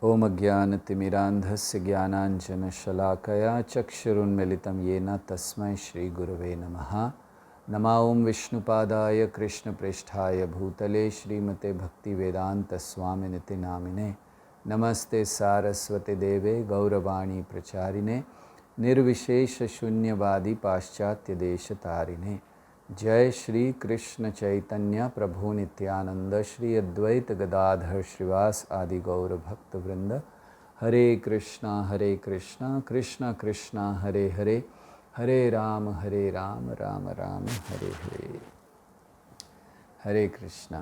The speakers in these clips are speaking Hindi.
ओम अज्ञानतिमिरान्धस्य ज्ञानाञ्जनशलाकया चक्षुरुन्मिलितं येन तस्मै श्रीगुरवे नमः। नमः ओं विष्णुपादाय कृष्णप्रेष्ठाय भूतले श्रीमते भक्तिवेदान्तस्वामिनिति नामिने। नमस्ते सारस्वते देवे गौरवाणी प्रचारिणे निर्विशेषशून्यवादी पाश्चात्यदेशतारिणे। जय श्री कृष्ण चैतन्य प्रभु नित्यानंद श्री अद्वैत गदाधर श्रीवास आदि गौर भक्त वृंद। हरे कृष्णा कृष्ण कृष्णा हरे हरे, हरे राम राम राम हरे हरे। हरे कृष्णा।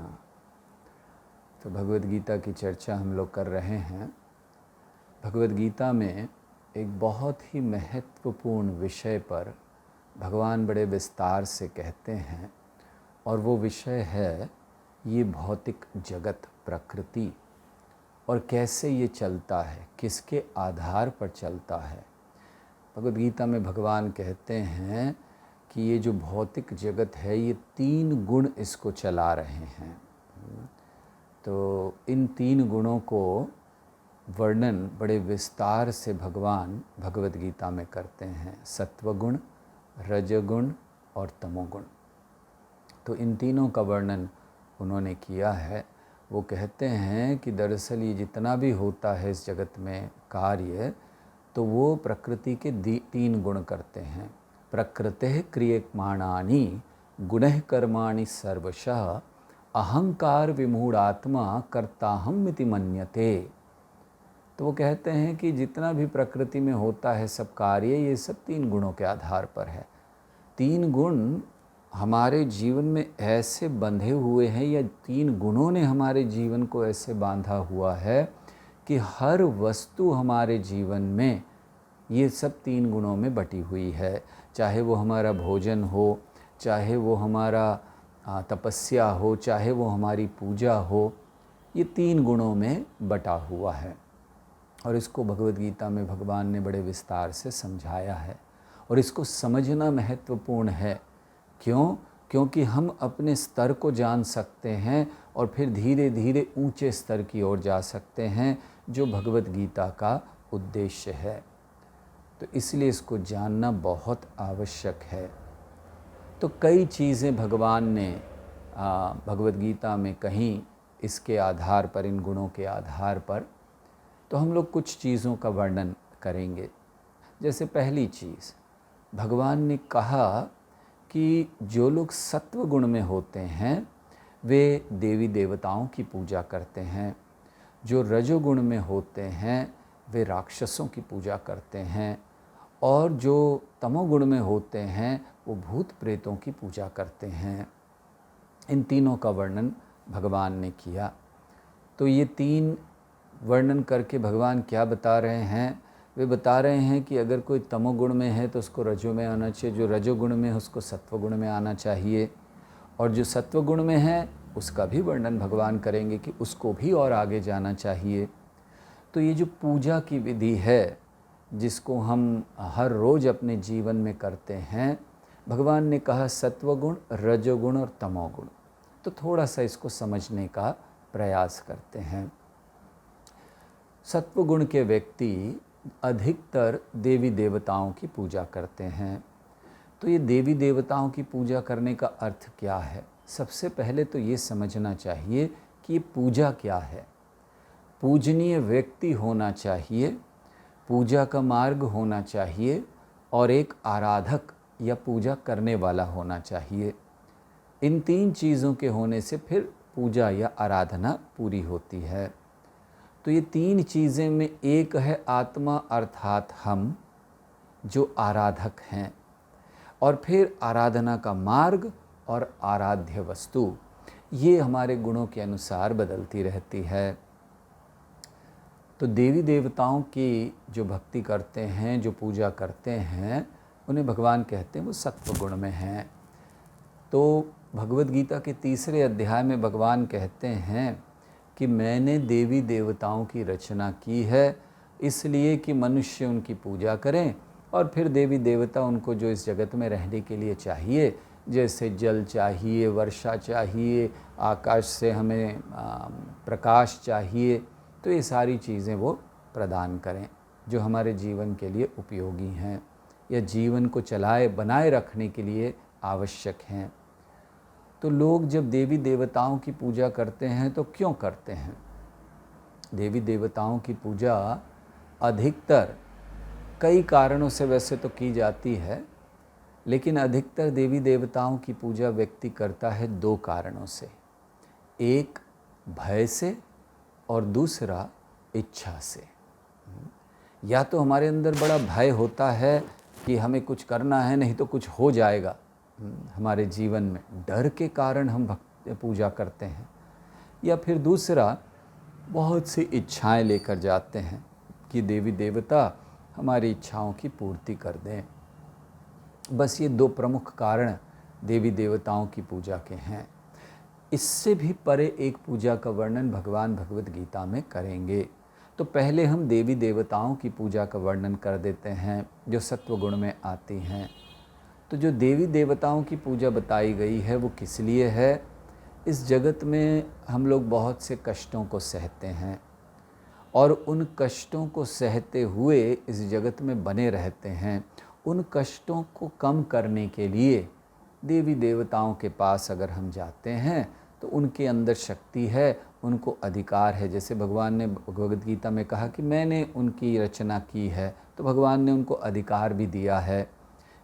तो भगवद गीता की चर्चा हम लोग कर रहे हैं। भगवद गीता में एक बहुत ही महत्वपूर्ण विषय पर भगवान बड़े विस्तार से कहते हैं, और वो विषय है ये भौतिक जगत, प्रकृति, और कैसे ये चलता है, किसके आधार पर चलता है। भगवद गीता में भगवान कहते हैं कि ये जो भौतिक जगत है ये 3 गुण इसको चला रहे हैं। तो इन 3 गुणों को वर्णन बड़े विस्तार से भगवान भगवद गीता में करते हैं, सत्वगुण, रजगुण और तमोगुण। तो इन तीनों का वर्णन उन्होंने किया है। वो कहते हैं कि दरअसल ये जितना भी होता है इस जगत में कार्य, तो वो प्रकृति के 3 गुण करते हैं। प्रकृतेः क्रियमाणानि गुणैः कर्माणि सर्वशः अहंकार विमूढ़ात्मा कर्ताहम् इति मन्यते। तो वो कहते हैं कि जितना भी प्रकृति में होता है सब कार्य, ये सब 3 गुणों के आधार पर है। 3 गुण हमारे जीवन में ऐसे बंधे हुए हैं, या 3 गुणों ने हमारे जीवन को ऐसे बांधा हुआ है कि हर वस्तु हमारे जीवन में ये सब 3 गुणों में बटी हुई है। चाहे वो हमारा भोजन हो, चाहे वो हमारा तपस्या हो, चाहे वो हमारी पूजा हो, ये 3 गुणों में बटा हुआ है। और इसको भगवद गीता में भगवान ने बड़े विस्तार से समझाया है, और इसको समझना महत्वपूर्ण है। क्यों? क्योंकि हम अपने स्तर को जान सकते हैं और फिर धीरे धीरे ऊंचे स्तर की ओर जा सकते हैं, जो भगवद गीता का उद्देश्य है। तो इसलिए इसको जानना बहुत आवश्यक है। तो कई चीज़ें भगवान ने भगवद गीता में कहीं इसके आधार पर, इन गुणों के आधार पर। तो हम लोग कुछ चीज़ों का वर्णन करेंगे। जैसे पहली चीज़, भगवान ने कहा कि जो लोग सत्व गुण में होते हैं वे देवी देवताओं की पूजा करते हैं, जो रजोगुण में होते हैं वे राक्षसों की पूजा करते हैं, और जो तमोगुण में होते हैं वो भूत प्रेतों की पूजा करते हैं। इन तीनों का वर्णन भगवान ने किया। तो ये 3 वर्णन करके भगवान क्या बता रहे हैं? वे बता रहे हैं कि अगर कोई तमोगुण में है तो उसको रजो में आना चाहिए, जो रजोगुण में है उसको सत्वगुण में आना चाहिए, और जो सत्वगुण में है उसका भी वर्णन भगवान करेंगे कि उसको भी और आगे जाना चाहिए। तो ये जो पूजा की विधि है, जिसको हम हर रोज़ अपने जीवन में करते हैं, भगवान ने कहा सत्वगुण, रजोगुण और तमोगुण। तो थोड़ा सा इसको समझने का प्रयास करते हैं। सत्वगुण के व्यक्ति अधिकतर देवी देवताओं की पूजा करते हैं। तो ये देवी देवताओं की पूजा करने का अर्थ क्या है? सबसे पहले तो ये समझना चाहिए कि ये पूजा क्या है। पूजनीय व्यक्ति होना चाहिए, पूजा का मार्ग होना चाहिए, और एक आराधक या पूजा करने वाला होना चाहिए। इन 3 चीज़ों के होने से फिर पूजा या आराधना पूरी होती है। तो ये 3 चीज़ें में एक है आत्मा, अर्थात हम जो आराधक हैं, और फिर आराधना का मार्ग और आराध्य वस्तु, ये हमारे गुणों के अनुसार बदलती रहती है। तो देवी देवताओं की जो भक्ति करते हैं, जो पूजा करते हैं, उन्हें भगवान कहते हैं वो सत्व गुण में हैं। तो भगवद गीता के 3रे अध्याय में भगवान कहते हैं कि मैंने देवी देवताओं की रचना की है इसलिए कि मनुष्य उनकी पूजा करें, और फिर देवी देवता उनको जो इस जगत में रहने के लिए चाहिए, जैसे जल चाहिए, वर्षा चाहिए, आकाश से हमें प्रकाश चाहिए, तो ये सारी चीज़ें वो प्रदान करें जो हमारे जीवन के लिए उपयोगी हैं या जीवन को बनाए रखने के लिए आवश्यक हैं। तो लोग जब देवी देवताओं की पूजा करते हैं तो क्यों करते हैं? देवी देवताओं की पूजा अधिकतर कई कारणों से वैसे तो की जाती है, लेकिन अधिकतर देवी देवताओं की पूजा व्यक्ति करता है 2 कारणों से। एक भय से और दूसरा इच्छा से। या तो हमारे अंदर बड़ा भय होता है कि हमें कुछ करना है, नहीं तो कुछ हो जाएगा हमारे जीवन में, डर के कारण हम पूजा करते हैं। या फिर दूसरा, बहुत सी इच्छाएं लेकर जाते हैं कि देवी देवता हमारी इच्छाओं की पूर्ति कर दें। बस ये 2 प्रमुख कारण देवी देवताओं की पूजा के हैं। इससे भी परे एक पूजा का वर्णन भगवान भगवत गीता में करेंगे। तो पहले हम देवी देवताओं की पूजा का वर्णन कर देते हैं जो सत्व गुण में आती हैं। तो जो देवी देवताओं की पूजा बताई गई है वो किस लिए है? इस जगत में हम लोग बहुत से कष्टों को सहते हैं और उन कष्टों को सहते हुए इस जगत में बने रहते हैं। उन कष्टों को कम करने के लिए देवी देवताओं के पास अगर हम जाते हैं तो उनके अंदर शक्ति है, उनको अधिकार है। जैसे भगवान ने भगवद गीता में कहा कि मैंने उनकी रचना की है, तो भगवान ने उनको अधिकार भी दिया है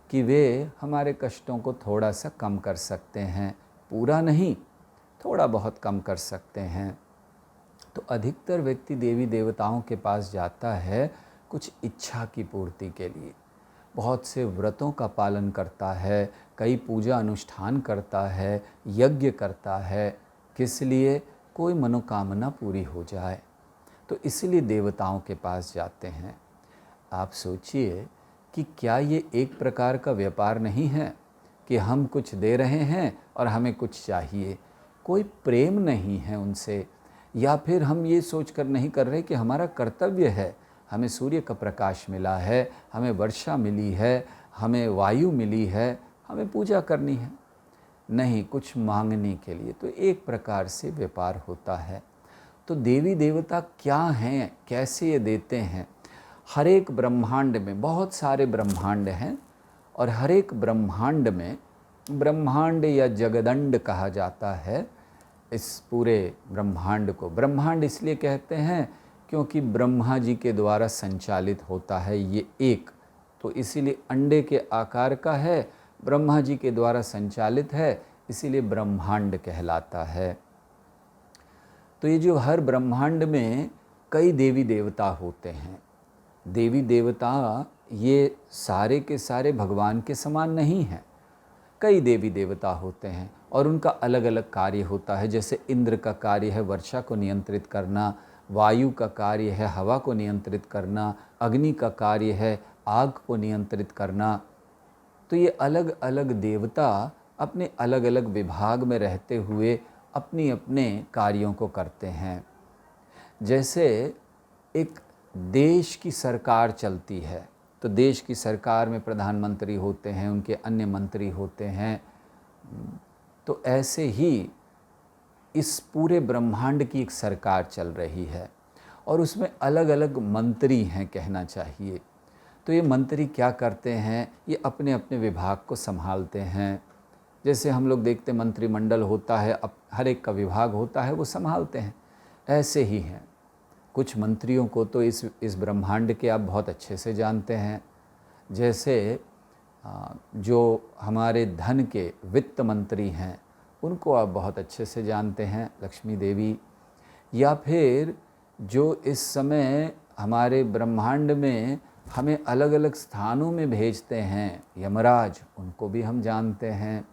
कि वे हमारे कष्टों को थोड़ा सा कम कर सकते हैं, पूरा नहीं, थोड़ा बहुत कम कर सकते हैं। तो अधिकतर व्यक्ति देवी देवताओं के पास जाता है कुछ इच्छा की पूर्ति के लिए। बहुत से व्रतों का पालन करता है, कई पूजा अनुष्ठान करता है, यज्ञ करता है, किस लिए? कोई मनोकामना पूरी हो जाए, तो इसलिए देवताओं के पास जाते हैं। आप सोचिए कि क्या ये एक प्रकार का व्यापार नहीं है कि हम कुछ दे रहे हैं और हमें कुछ चाहिए? कोई प्रेम नहीं है उनसे, या फिर हम ये सोचकर नहीं कर रहे कि हमारा कर्तव्य है, हमें सूर्य का प्रकाश मिला है, हमें वर्षा मिली है, हमें वायु मिली है, हमें पूजा करनी है। नहीं, कुछ मांगने के लिए। तो एक प्रकार से व्यापार होता है। तो देवी देवता क्या हैं, कैसे ये देते हैं? हर एक ब्रह्मांड में बहुत सारे ब्रह्मांड हैं और हर एक ब्रह्मांड में, ब्रह्मांड या जगदंड कहा जाता है इस पूरे ब्रह्मांड को। ब्रह्मांड इसलिए कहते हैं क्योंकि ब्रह्मा जी के द्वारा संचालित होता है ये एक, तो इसीलिए अंडे के आकार का है, ब्रह्मा जी के द्वारा संचालित है, इसीलिए ब्रह्मांड कहलाता है। तो ये जो हर ब्रह्मांड में कई देवी देवता होते हैं। देवी देवता ये सारे के सारे भगवान के समान नहीं हैं। कई देवी देवता होते हैं और उनका अलग अलग कार्य होता है। जैसे इंद्र का कार्य है वर्षा को नियंत्रित करना, वायु का कार्य है हवा को नियंत्रित करना, अग्नि का कार्य है आग को नियंत्रित करना। तो ये अलग अलग देवता अपने अलग अलग विभाग में रहते हुए अपने अपने कार्यों को करते हैं। जैसे एक देश की सरकार चलती है तो देश की सरकार में प्रधानमंत्री होते हैं, उनके अन्य मंत्री होते हैं। तो ऐसे ही इस पूरे ब्रह्मांड की एक सरकार चल रही है और उसमें अलग अलग मंत्री हैं कहना चाहिए। तो ये मंत्री क्या करते हैं? ये अपने अपने विभाग को संभालते हैं। जैसे हम लोग देखते मंत्रिमंडल होता है, अब हर एक का विभाग होता है, वो संभालते हैं। ऐसे ही हैं कुछ मंत्रियों को तो इस ब्रह्मांड के आप बहुत अच्छे से जानते हैं। जैसे जो हमारे धन के वित्त मंत्री हैं उनको आप बहुत अच्छे से जानते हैं, लक्ष्मी देवी। या फिर जो इस समय हमारे ब्रह्मांड में हमें अलग अलग स्थानों में भेजते हैं, यमराज, उनको भी हम जानते हैं।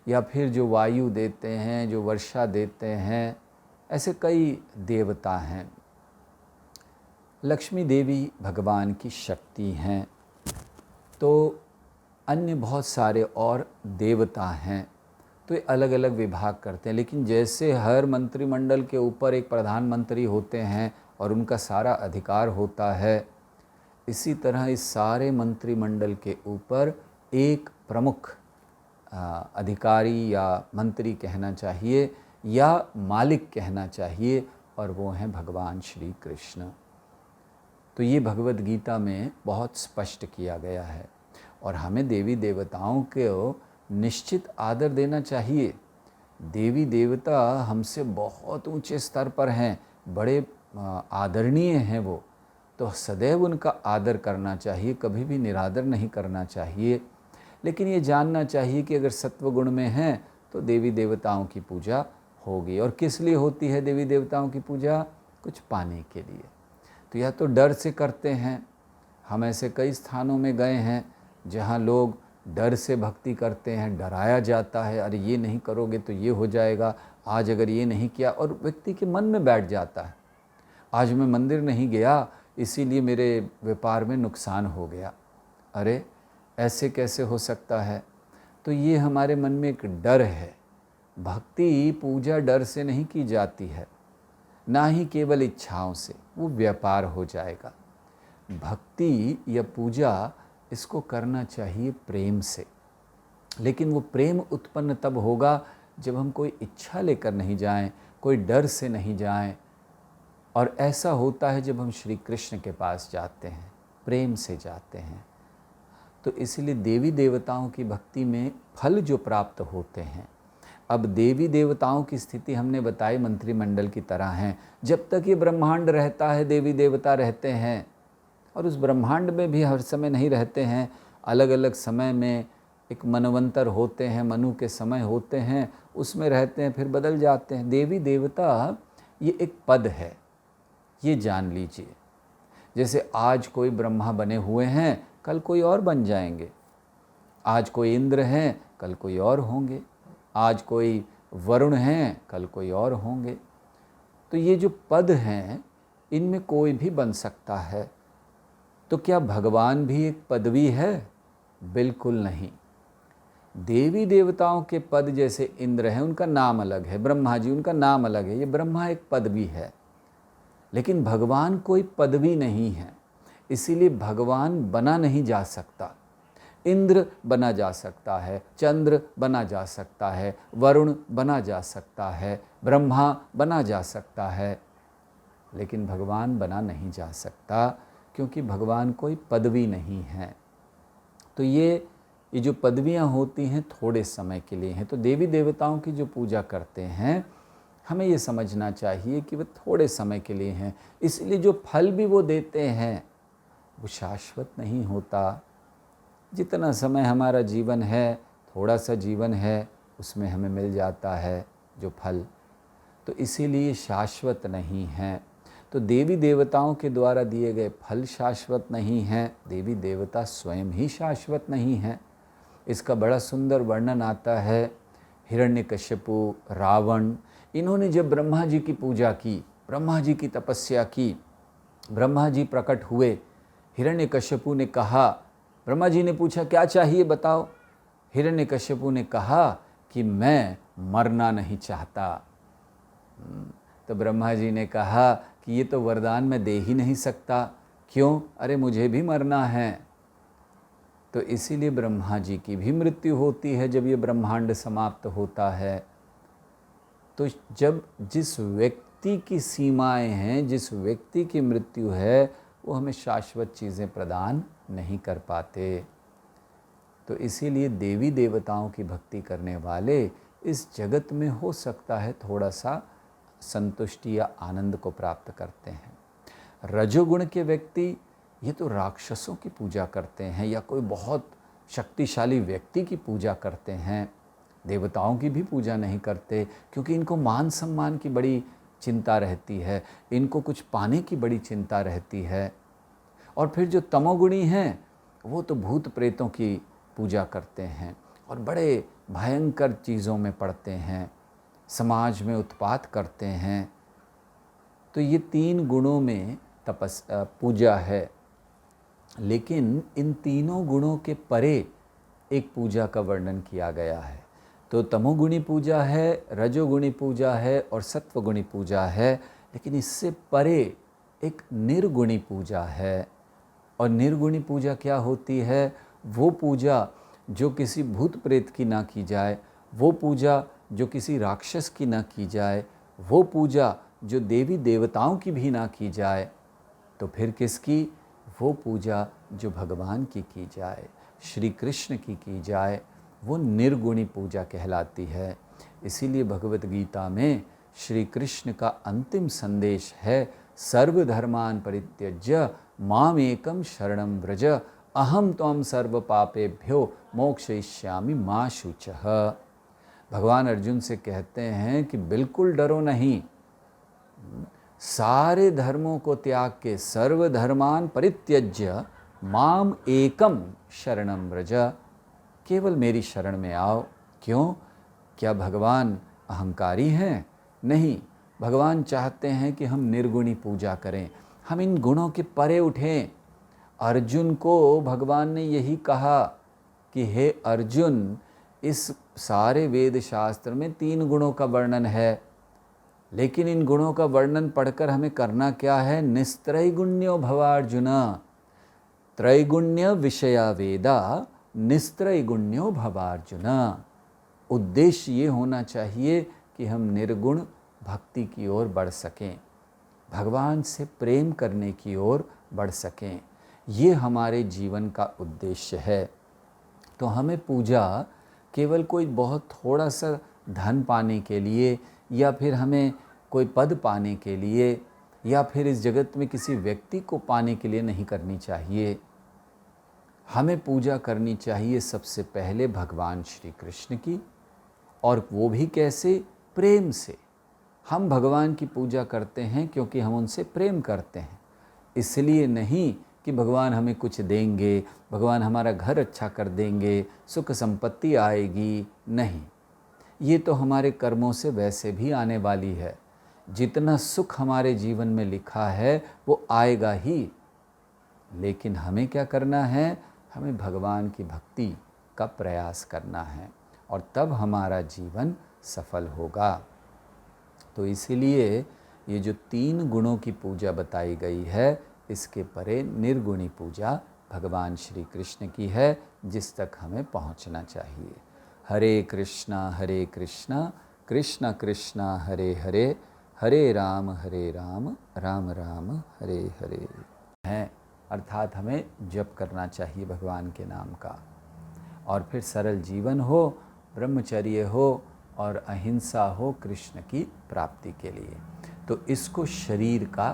या फिर जो वायु देते हैं, जो वर्षा देते हैं, ऐसे कई देवता हैं। लक्ष्मी देवी भगवान की शक्ति हैं। तो अन्य बहुत सारे और देवता हैं, तो ये अलग अलग विभाग करते हैं। लेकिन जैसे हर मंत्रिमंडल के ऊपर एक प्रधानमंत्री होते हैं और उनका सारा अधिकार होता है, इसी तरह इस सारे मंत्रिमंडल के ऊपर एक प्रमुख अधिकारी या मंत्री कहना चाहिए या मालिक कहना चाहिए, और वो हैं भगवान श्री कृष्ण। तो ये भगवद गीता में बहुत स्पष्ट किया गया है और हमें देवी देवताओं को निश्चित आदर देना चाहिए। देवी देवता हमसे बहुत ऊंचे स्तर पर हैं, बड़े आदरणीय हैं वो, तो सदैव उनका आदर करना चाहिए, कभी भी निरादर नहीं करना चाहिए। लेकिन ये जानना चाहिए कि अगर सत्वगुण में हैं तो देवी देवताओं की पूजा होगी। और किस लिए होती है देवी देवताओं की पूजा? कुछ पाने के लिए। तो या तो डर से करते हैं, हम ऐसे कई स्थानों में गए हैं जहाँ लोग डर से भक्ति करते हैं, डराया जाता है, अरे ये नहीं करोगे तो ये हो जाएगा, आज अगर ये नहीं किया, और व्यक्ति के मन में बैठ जाता है, आज मैं मंदिर नहीं गया इसीलिए मेरे व्यापार में नुकसान हो गया। अरे ऐसे कैसे हो सकता है? तो ये हमारे मन में एक डर है। भक्ति पूजा डर से नहीं की जाती है, ना ही केवल इच्छाओं से, वो व्यापार हो जाएगा। भक्ति या पूजा इसको करना चाहिए प्रेम से, लेकिन वो प्रेम उत्पन्न तब होगा जब हम कोई इच्छा लेकर नहीं जाएं, कोई डर से नहीं जाएं। और ऐसा होता है जब हम श्री कृष्ण के पास जाते हैं, प्रेम से जाते हैं। तो इसलिए देवी देवताओं की भक्ति में फल जो प्राप्त होते हैं, अब देवी देवताओं की स्थिति हमने बताई मंत्रिमंडल की तरह हैं। जब तक ये ब्रह्मांड रहता है देवी देवता रहते हैं, और उस ब्रह्मांड में भी हर समय नहीं रहते हैं, अलग अलग समय में एक मनवंतर होते हैं, मनु के समय होते हैं, उसमें रहते हैं, फिर बदल जाते हैं। देवी देवता ये एक पद है, ये जान लीजिए। जैसे आज कोई ब्रह्मा बने हुए हैं, कल कोई और बन जाएंगे। आज कोई इंद्र हैं, कल कोई और होंगे। आज कोई वरुण हैं, कल कोई और होंगे। तो ये जो पद हैं, इनमें कोई भी बन सकता है। तो क्या भगवान भी एक पदवी है? बिल्कुल नहीं। देवी देवताओं के पद जैसे इंद्र हैं, उनका नाम अलग है, ब्रह्मा जी उनका नाम अलग है, ये ब्रह्मा एक पदवी है। लेकिन भगवान कोई पदवी नहीं है, इसीलिए भगवान बना नहीं जा सकता। इंद्र बना जा सकता है, चंद्र बना जा सकता है, वरुण बना जा सकता है, ब्रह्मा बना जा सकता है, लेकिन भगवान बना नहीं जा सकता, क्योंकि भगवान कोई पदवी नहीं है। तो ये जो पदवियां होती हैं थोड़े समय के लिए हैं। तो देवी देवताओं की जो पूजा करते हैं, हमें ये समझना चाहिए कि वो थोड़े समय के लिए हैं। इसलिए जो फल भी वो देते हैं वो शाश्वत नहीं होता। जितना समय हमारा जीवन है, थोड़ा सा जीवन है, उसमें हमें मिल जाता है जो फल, तो इसीलिए शाश्वत नहीं है। तो देवी देवताओं के द्वारा दिए गए फल शाश्वत नहीं हैं, देवी देवता स्वयं ही शाश्वत नहीं हैं। इसका बड़ा सुंदर वर्णन आता है। हिरण्यकश्यपु, रावण, इन्होंने जब ब्रह्मा जी की पूजा की, ब्रह्मा जी की तपस्या की, ब्रह्मा जी प्रकट हुए, हिरण्यकश्यपु ने कहा, ब्रह्मा जी ने पूछा क्या चाहिए बताओ। हिरण्यकश्यपु ने कहा कि मैं मरना नहीं चाहता। तो ब्रह्मा जी ने कहा कि ये तो वरदान मैं दे ही नहीं सकता। क्यों? अरे मुझे भी मरना है। तो इसीलिए ब्रह्मा जी की भी मृत्यु होती है जब ये ब्रह्मांड समाप्त होता है। तो जब जिस व्यक्ति की सीमाएं हैं, जिस व्यक्ति की मृत्यु है, वो हमें शाश्वत चीज़ें प्रदान नहीं कर पाते। तो इसीलिए देवी देवताओं की भक्ति करने वाले इस जगत में हो सकता है थोड़ा सा संतुष्टि या आनंद को प्राप्त करते हैं। रजोगुण के व्यक्ति ये तो राक्षसों की पूजा करते हैं या कोई बहुत शक्तिशाली व्यक्ति की पूजा करते हैं, देवताओं की भी पूजा नहीं करते, क्योंकि इनको मान सम्मान की बड़ी चिंता रहती है, इनको कुछ पाने की बड़ी चिंता रहती है। और फिर जो तमोगुणी हैं वो तो भूत प्रेतों की पूजा करते हैं और बड़े भयंकर चीज़ों में पड़ते हैं, समाज में उत्पात करते हैं। तो ये तीन गुणों में पूजा है, लेकिन इन तीनों गुणों के परे एक पूजा का वर्णन किया गया है। तो तमोगुणी पूजा है, रजोगुणी पूजा है और सत्वगुणी पूजा है, लेकिन इससे परे एक निर्गुणी पूजा है। और निर्गुणी पूजा क्या होती है? वो पूजा जो किसी भूत प्रेत की ना की जाए, वो पूजा जो किसी राक्षस की ना की जाए, वो पूजा जो देवी देवताओं की भी ना की जाए, तो फिर किसकी? वो पूजा जो भगवान की जाए, श्री कृष्ण की जाए, वो निर्गुणी पूजा कहलाती है। इसीलिए भगवत गीता में श्री कृष्ण का अंतिम संदेश है, सर्वधर्मान परित्यज्य माम एकम शरणं व्रज अहम त्वं सर्व पापेभ्यो मोक्षयिष्यामि मा शुचः। भगवान अर्जुन से कहते हैं कि बिल्कुल डरो नहीं, सारे धर्मों को त्याग के सर्वधर्मान परित्यज्य माम एकम शरणं व्रज, केवल मेरी शरण में आओ। क्यों? क्या भगवान अहंकारी हैं? नहीं, भगवान चाहते हैं कि हम निर्गुणी पूजा करें, हम इन गुणों के परे उठें। अर्जुन को भगवान ने यही कहा कि हे अर्जुन, इस सारे वेद शास्त्र में 3 गुणों का वर्णन है, लेकिन इन गुणों का वर्णन पढ़कर हमें करना क्या है? निस्त्रैगुण्यो भवार्जुन, त्रैगुण्य विषया वेदा निस्त्रैगुण्यो भवार्जुन। उद्देश्य ये होना चाहिए कि हम निर्गुण भक्ति की ओर बढ़ सकें, भगवान से प्रेम करने की ओर बढ़ सकें। ये हमारे जीवन का उद्देश्य है। तो हमें पूजा केवल कोई बहुत थोड़ा सा धन पाने के लिए, या फिर हमें कोई पद पाने के लिए, या फिर इस जगत में किसी व्यक्ति को पाने के लिए नहीं करनी चाहिए। हमें पूजा करनी चाहिए सबसे पहले भगवान श्री कृष्ण की, और वो भी कैसे? प्रेम से। हम भगवान की पूजा करते हैं क्योंकि हम उनसे प्रेम करते हैं, इसलिए नहीं कि भगवान हमें कुछ देंगे, भगवान हमारा घर अच्छा कर देंगे, सुख संपत्ति आएगी। नहीं, ये तो हमारे कर्मों से वैसे भी आने वाली है। जितना सुख हमारे जीवन में लिखा है वो आएगा ही, लेकिन हमें क्या करना है? हमें भगवान की भक्ति का प्रयास करना है, और तब हमारा जीवन सफल होगा। तो इसीलिए ये जो 3 गुणों की पूजा बताई गई है, इसके परे निर्गुणी पूजा भगवान श्री कृष्ण की है, जिस तक हमें पहुंचना चाहिए। हरे कृष्णा कृष्ण कृष्ण हरे हरे, हरे राम राम राम हरे हरे हैं। अर्थात हमें जप करना चाहिए भगवान के नाम का, और फिर सरल जीवन हो, ब्रह्मचर्य हो और अहिंसा हो कृष्ण की प्राप्ति के लिए। तो इसको शरीर का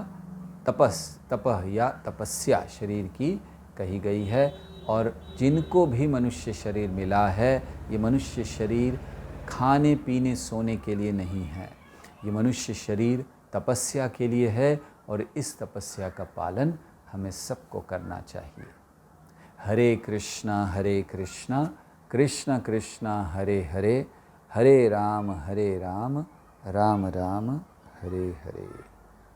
तपह या तपस्या शरीर की कही गई है। और जिनको भी मनुष्य शरीर मिला है, ये मनुष्य शरीर खाने पीने सोने के लिए नहीं है, ये मनुष्य शरीर तपस्या के लिए है, और इस तपस्या का पालन हमें सबको करना चाहिए। हरे कृष्णा कृष्ण कृष्ण हरे हरे, हरे राम राम राम हरे हरे।